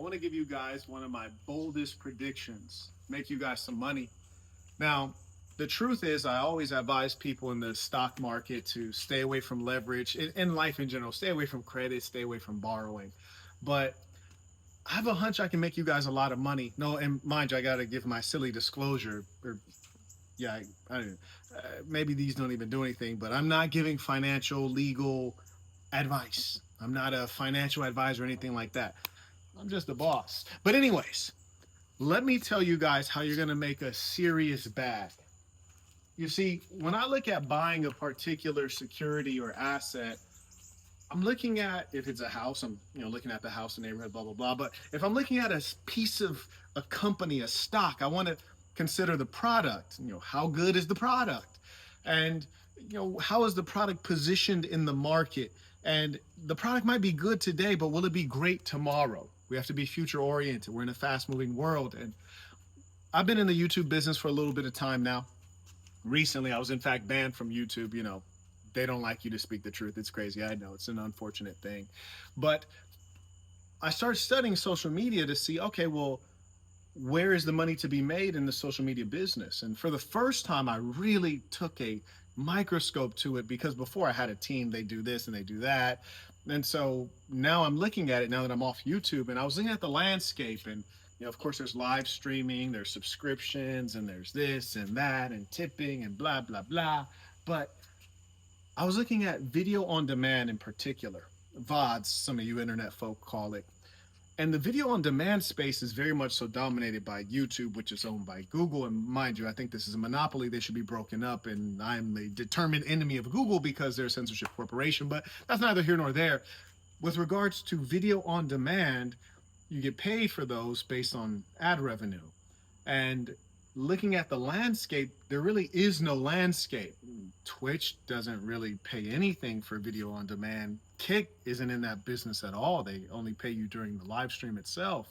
want to give you guys one of my boldest predictions, make you guys some money. Now, the truth is, I always advise people in the stock market to stay away from leverage, in life in general, stay away from credit, stay away from borrowing. But I have a hunch I can make you guys a lot of money. No, and mind you, I got to give my silly disclosure. Or, yeah, maybe these don't even do anything, but I'm not giving financial, legal advice. I'm not a financial advisor or anything like that. I'm just a boss. But anyways, let me tell you guys how you're going to make a serious bag. You see, when I look at buying a particular security or asset, I'm looking at if it's a house, I'm looking at the house, the neighborhood, blah blah blah. But if I'm looking at a piece of a company, a stock, I want to consider the product. How good is the product, and how is the product positioned in the market? And the product might be good today, but will it be great tomorrow? We have to be future oriented. We're in a fast moving world, and I've been in the YouTube business for a little bit of time now. Recently, I was in fact banned from YouTube. They don't like you to speak the truth. It's crazy. I know it's an unfortunate thing. But I started studying social media to see, okay, well, where is the money to be made in the social media business? And for the first time, I really took a microscope to it, because before I had a team, they do this and they do that. And so now I'm looking at it now that I'm off YouTube, and I was looking at the landscape, and of course, there's live streaming, there's subscriptions, and there's this and that, and tipping, and blah, blah, blah. But I was looking at video on demand in particular, VODs, some of you internet folk call it. And the video on demand space is very much so dominated by YouTube, which is owned by Google. And mind you, I think this is a monopoly. They should be broken up. And I'm a determined enemy of Google because they're a censorship corporation. But that's neither here nor there. With regards to video on demand, you get paid for those based on ad revenue. And looking at the landscape, there really is no landscape. Twitch doesn't really pay anything for video on demand. Kick isn't in that business at all. They only pay you during the live stream itself.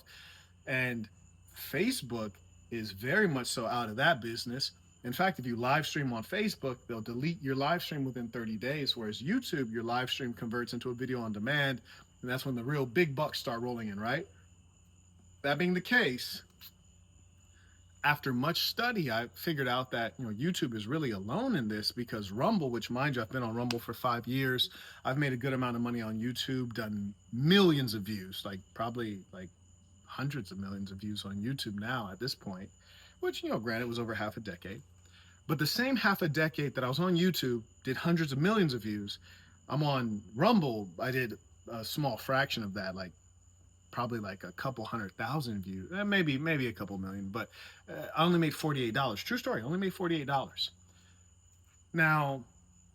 And Facebook is very much so out of that business. In fact, if you live stream on Facebook, they'll delete your live stream within 30 days, whereas YouTube, your live stream converts into a video on demand, and that's when the real big bucks start rolling in, right? That being the case, after much study, I figured out that YouTube is really alone in this, because Rumble, which mind you, I've been on Rumble for 5 years. I've made a good amount of money on YouTube, done millions of views, probably hundreds of millions of views on YouTube now at this point, which, granted, was over half a decade. But the same half a decade that I was on YouTube, did hundreds of millions of views. I'm on Rumble, I did a small fraction of that, probably a couple 100,000 views, maybe a couple million, but I only made $48. True story, only made $48. Now,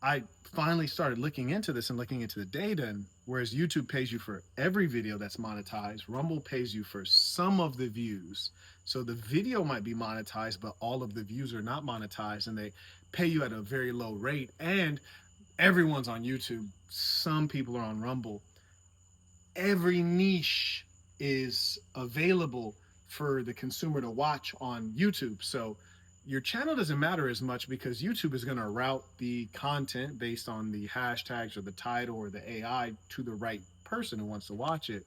I finally started looking into this and looking into the data, and whereas YouTube pays you for every video that's monetized, Rumble pays you for some of the views. So the video might be monetized, but all of the views are not monetized, and they pay you at a very low rate. And everyone's on YouTube. Some people are on Rumble. Every niche is available for the consumer to watch on YouTube. So your channel doesn't matter as much, because YouTube is going to route the content based on the hashtags or the title or the AI to the right person who wants to watch it.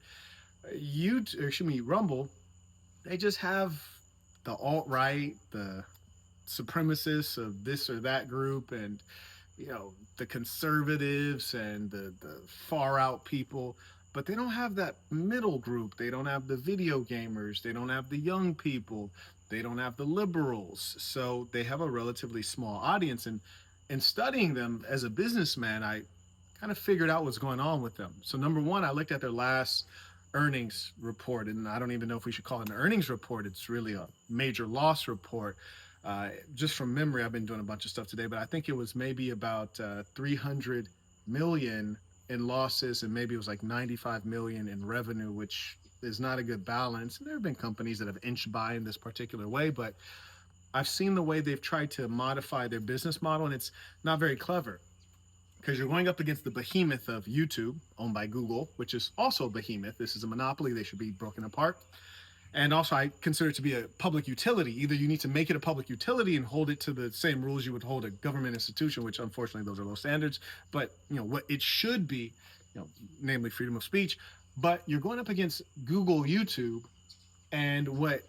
Rumble, they just have the alt-right, the supremacists of this or that group, and the conservatives and the far out people. But they don't have that middle group. They don't have the video gamers. They don't have the young people. They don't have the liberals. So they have a relatively small audience. And in studying them as a businessman, I kind of figured out what's going on with them. So number one, I looked at their last earnings report, and I don't even know if we should call it an earnings report. It's really a major loss report. Just from memory, I've been doing a bunch of stuff today, but I think it was maybe about 300 million in losses, and maybe it was 95 million in revenue, which is not a good balance. And there have been companies that have inched by in this particular way, but I've seen the way they've tried to modify their business model, and it's not very clever, because you're going up against the behemoth of YouTube, owned by Google, which is also a behemoth. This is a monopoly. They should be broken apart. And also, I consider it to be a public utility. Either you need to make it a public utility and hold it to the same rules you would hold a government institution, which unfortunately those are low standards. But what it should be, namely freedom of speech, but you're going up against Google, YouTube, and what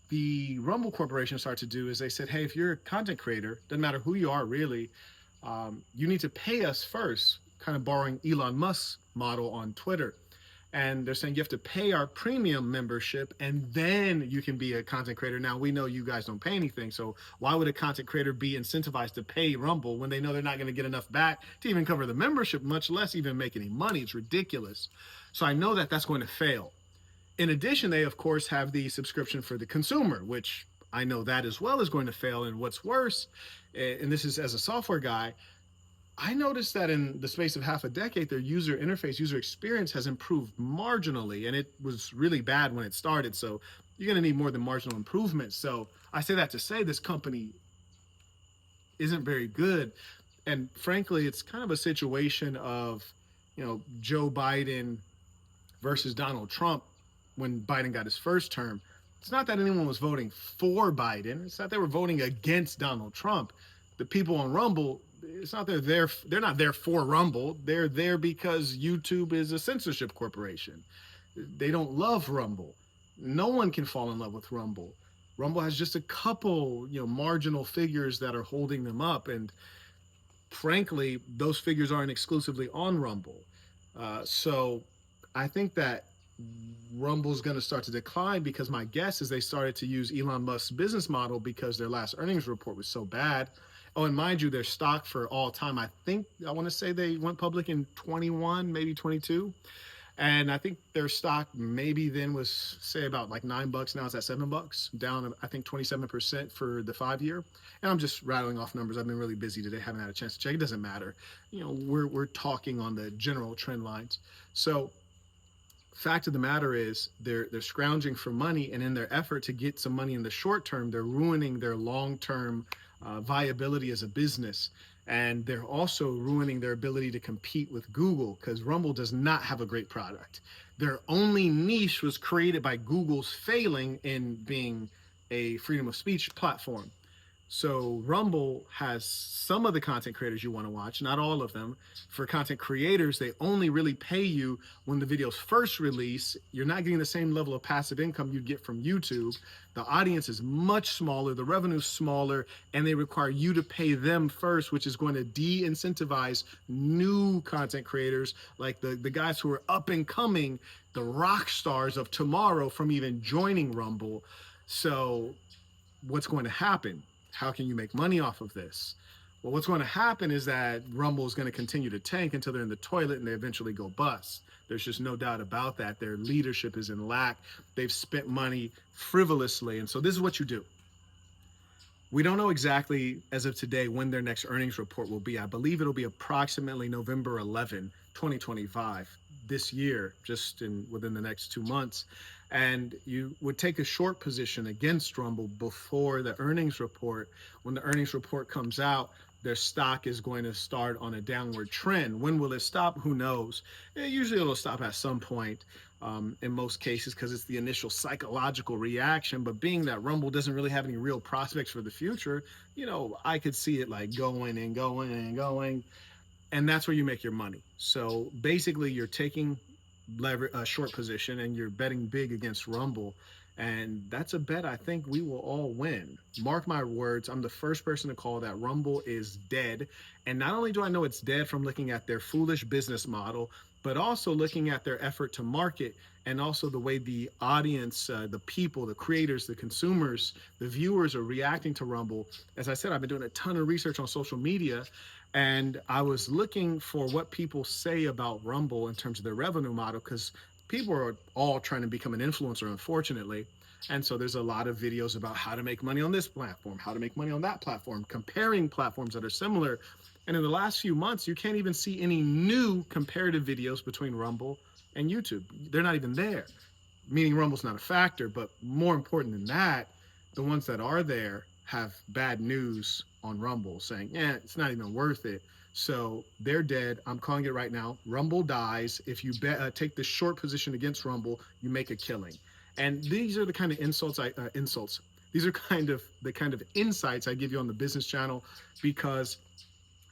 the Rumble Corporation started to do is they said, hey, if you're a content creator, doesn't matter who you are really, you need to pay us first, kind of borrowing Elon Musk's model on Twitter. And they're saying you have to pay our premium membership and then you can be a content creator. Now, we know you guys don't pay anything. So why would a content creator be incentivized to pay Rumble when they know they're not going to get enough back to even cover the membership, much less even make any money? It's ridiculous. So I know that that's going to fail. In addition, they, of course, have the subscription for the consumer, which I know that as well is going to fail. And what's worse, and this is as a software guy, I noticed that in the space of half a decade, their user interface, user experience has improved marginally, and it was really bad when it started. So you're going to need more than marginal improvements. So I say that to say this company isn't very good. And frankly, it's kind of a situation of, Joe Biden versus Donald Trump when Biden got his first term. It's not that anyone was voting for Biden. It's not they were voting against Donald Trump. The people on Rumble, it's not they're not there for Rumble. They're there because YouTube is a censorship corporation. They don't love Rumble. No one can fall in love with Rumble. Rumble has just a couple, marginal figures that are holding them up. And frankly, those figures aren't exclusively on Rumble. So I think that Rumble's going to start to decline because my guess is they started to use Elon Musk's business model because their last earnings report was so bad. Oh, and mind you, their stock for all time, I want to say they went public in 21, maybe 22. And I think their stock maybe then was, say, about like $9. Now it's at $7, down, I think, 27% for the 5-year. And I'm just rattling off numbers. I've been really busy today, haven't had a chance to check. It doesn't matter. We're talking on the general trend lines. So fact of the matter is they're scrounging for money, and in their effort to get some money in the short term, they're ruining their long-term viability as a business. And they're also ruining their ability to compete with Google because Rumble does not have a great product. Their only niche was created by Google's failing in being a freedom of speech platform. So Rumble has some of the content creators you want to watch, not all of them. For content creators, they only really pay you when the videos first release. You're not getting the same level of passive income you'd get from YouTube. The audience is much smaller, the revenue's smaller, and they require you to pay them first, which is going to de-incentivize new content creators like the guys who are up and coming, the rock stars of tomorrow, from even joining Rumble. So what's going to happen? How can you make money off of this? Well, what's going to happen is that Rumble is going to continue to tank until they're in the toilet and they eventually go bust. There's just no doubt about that. Their leadership is in lack. They've spent money frivolously. And so this is what you do. We don't know exactly, as of today, when their next earnings report will be. I believe it'll be approximately November 11, 2025, this year, just within the next 2 months. And you would take a short position against Rumble before the earnings report. When the earnings report comes out, their stock is going to start on a downward trend. When will it stop? Who knows? Usually it'll stop at some point in most cases because it's the initial psychological reaction. But being that Rumble doesn't really have any real prospects for the future, I could see it like going and going and going. And that's where you make your money. So basically you're taking a short position and you're betting big against Rumble. And that's a bet I think we will all win. Mark my words, I'm the first person to call that Rumble is dead. And not only do I know it's dead from looking at their foolish business model, but also looking at their effort to market and also the way the audience, the people, the creators, the consumers, the viewers are reacting to Rumble. As I said, I've been doing a ton of research on social media, and I was looking for what people say about Rumble in terms of their revenue model, because people are all trying to become an influencer, unfortunately. And so there's a lot of videos about how to make money on this platform, how to make money on that platform, comparing platforms that are similar. And in the last few months, you can't even see any new comparative videos between Rumble and YouTube. They're not even there, meaning Rumble's not a factor. But more important than that, the ones that are there have bad news on Rumble saying, it's not even worth it. So they're dead. I'm calling it right now. Rumble dies. If you take the short position against Rumble, you make a killing. And these are the kind of These are the kind of insights I give you on the business channel, because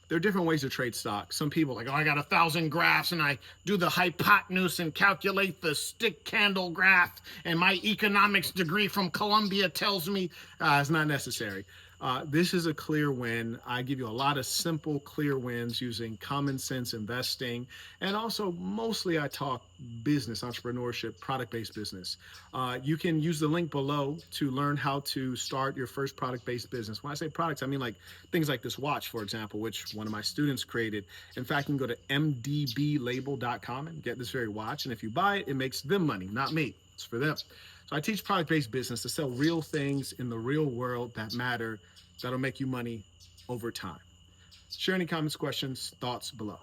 there are different ways to trade stock. Some people are like, oh, I got 1,000 graphs and I do the hypotenuse and calculate the stick candle graph, and my economics degree from Columbia tells me it's not necessary. This is a clear win. I give you a lot of simple, clear wins using common sense investing. And also, mostly I talk business, entrepreneurship, product-based business. You can use the link below to learn how to start your first product-based business. When I say products, I mean like things like this watch, for example, which one of my students created. In fact, you can go to mdblabel.com and get this very watch. And if you buy it, it makes them money, not me. It's for them. So I teach product-based business to sell real things in the real world that matter, that'll make you money over time. Share any comments, questions, thoughts below.